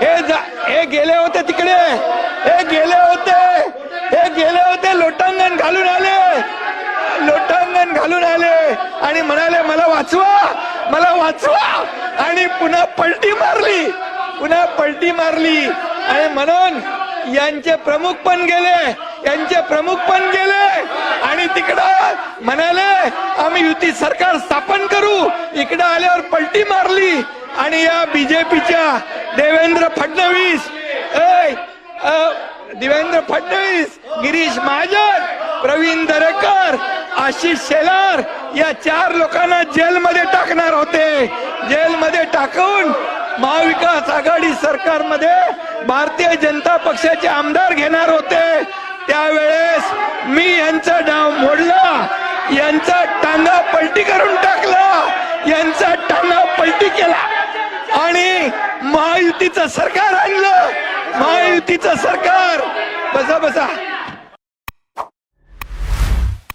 हे गेले होते तिकडे, हे गेले होते लोटांगण घालून आले आणि म्हणाले मला वाचवा आणि पुन्हा पलटी मारली आणि म्हणून यांचे प्रमुख पण गेले आणि तिकडं म्हणाले आम्ही युती सरकार स्थापन करू, इकडं आल्यावर पलटी मारली आणि या बीजेपीच्या देवेंद्र फडणवीस, गिरीश महाजन, प्रवीण दरेकर, आशिष शेलार या 4 लोकांना जेलमध्ये टाकणार होते. जेलमध्ये टाकून महाविकास आघाडी सरकारमध्ये भारतीय जनता पक्षाचे आमदार घेणार होते. त्यावेळेस मी यांचा डाव मोडला, यांचा टांगा पलटी करून टाकला, यांचा टांगा पलटी केला आणि महायुतीचं सरकार आणलं. महायुतीचं सरकार बसा